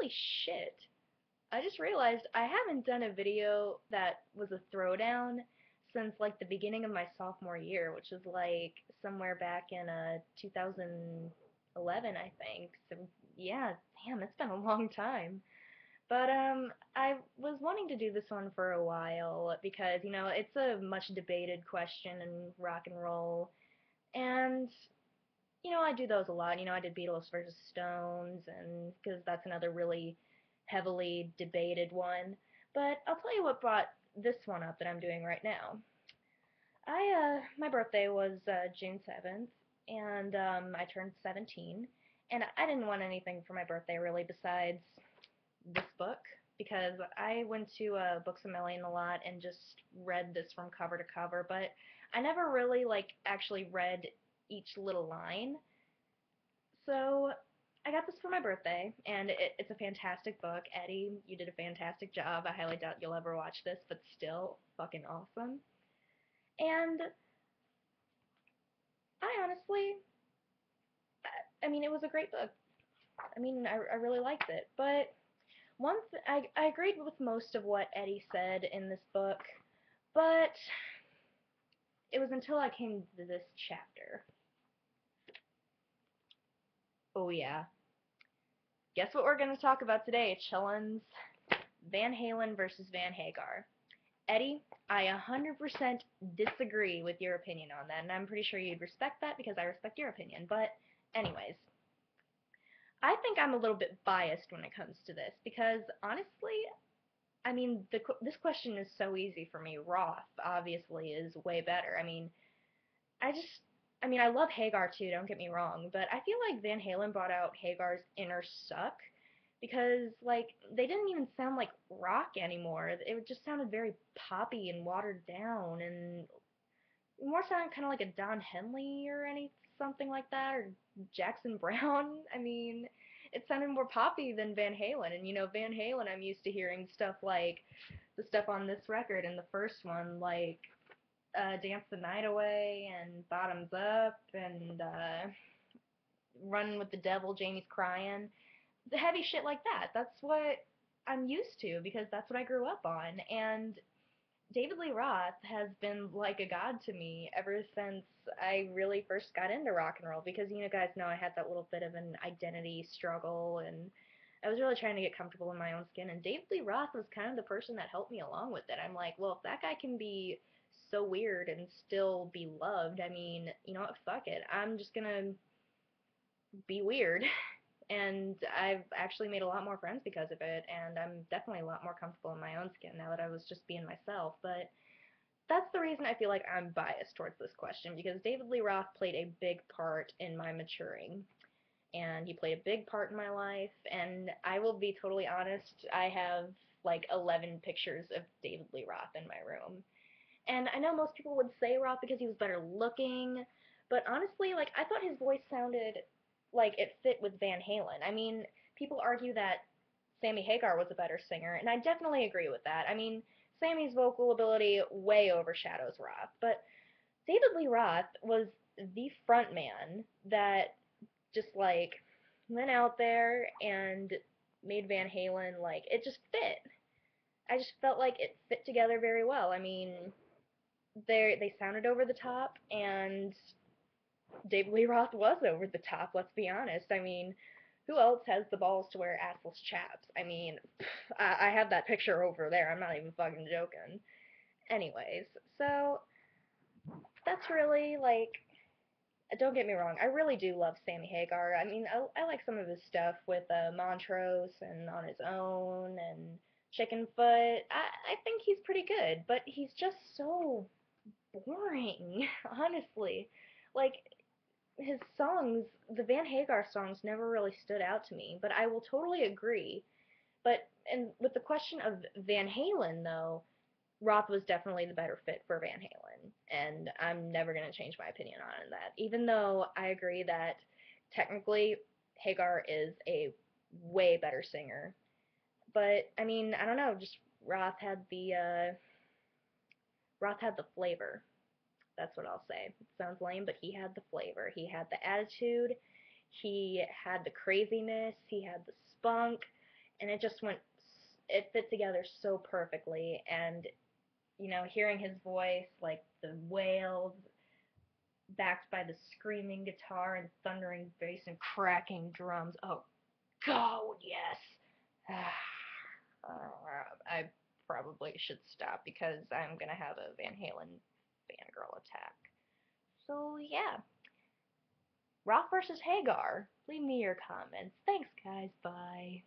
holy shit. I just realized I haven't done a video that was a throwdown since like the beginning of my sophomore year, which was like somewhere back in 2011, I think. So yeah, damn, it's been a long time. But I was wanting to do this one for a while because, you know, it's a much debated question in rock and roll. And you know, I do those a lot. You know, I did Beatles versus Stones, and because that's another really heavily debated one. But I'll tell you what brought this one up that I'm doing right now. My birthday was June 7th, and I turned 17, and I didn't want anything for my birthday really besides this book because I went to Books a Million a lot and just read this from cover to cover, but I never really like actually read each little line. So I got this for my birthday, and it's a fantastic book. Eddie, you did a fantastic job. I highly doubt you'll ever watch this, but still, fucking awesome. And I honestly, I mean, it was a great book. I mean, I really liked it. But I agreed with most of what Eddie said in this book, but it was until I came to this chapter. Oh yeah. Guess what we're going to talk about today, chillins? Van Halen versus Van Hagar. Eddie, I 100% disagree with your opinion on that, and I'm pretty sure you'd respect that because I respect your opinion. But, anyways, I think I'm a little bit biased when it comes to this because, honestly, I mean, this question is so easy for me. Roth, obviously, is way better. I mean, I just, I mean, I love Hagar too, don't get me wrong, but I feel like Van Halen brought out Hagar's inner suck because, like, they didn't even sound like rock anymore. It just sounded very poppy and watered down and more sounded kind of like a Don Henley or something like that, or Jackson Brown. I mean, it sounded more poppy than Van Halen, and you know, Van Halen, I'm used to hearing stuff like the stuff on this record and the first one, like Dance the Night Away and Bottoms Up and Running with the Devil, Jamie's Crying. The heavy shit like that. That's what I'm used to because that's what I grew up on. And David Lee Roth has been like a god to me ever since I really first got into rock and roll because you know guys know I had that little bit of an identity struggle and I was really trying to get comfortable in my own skin and David Lee Roth was kind of the person that helped me along with it. I'm like, well, if that guy can be so weird and still be loved, I mean, you know what, fuck it. I'm just gonna be weird. And I've actually made a lot more friends because of it, and I'm definitely a lot more comfortable in my own skin now that I was just being myself. But that's the reason I feel like I'm biased towards this question because David Lee Roth played a big part in my maturing, and he played a big part in my life. And I will be totally honest, I have like 11 pictures of David Lee Roth in my room. And I know most people would say Roth because he was better looking, but honestly, like I thought his voice sounded like it fit with Van Halen. I mean, people argue that Sammy Hagar was a better singer, and I definitely agree with that. I mean, Sammy's vocal ability way overshadows Roth, but David Lee Roth was the front man that just like went out there and made Van Halen like it just fit. I just felt like it fit together very well. I mean, they sounded over the top, and David Lee Roth was over the top. Let's be honest. I mean, who else has the balls to wear assless chaps? I mean, I have that picture over there. I'm not even fucking joking. Anyways, so that's really like. Don't get me wrong. I really do love Sammy Hagar. I mean, I like some of his stuff with Montrose and On His Own and Chickenfoot. I think he's pretty good, but he's just so boring, honestly. Like, his songs, the Van Hagar songs never really stood out to me, but I will totally agree. But, and with the question of Van Halen, though, Roth was definitely the better fit for Van Halen, and I'm never going to change my opinion on that. Even though I agree that technically Hagar is a way better singer, but I mean, I don't know, just Roth had the flavor. That's what I'll say. It sounds lame, but he had the flavor. He had the attitude. He had the craziness. He had the spunk. and it fit together so perfectly. And hearing his voice, like the wails, backed by the screaming guitar and thundering bass and cracking drums. Oh God, yes. I probably should stop because I'm gonna have a Van Halen fangirl attack. So yeah, Rock versus Hagar. Leave me your comments. Thanks, guys. Bye.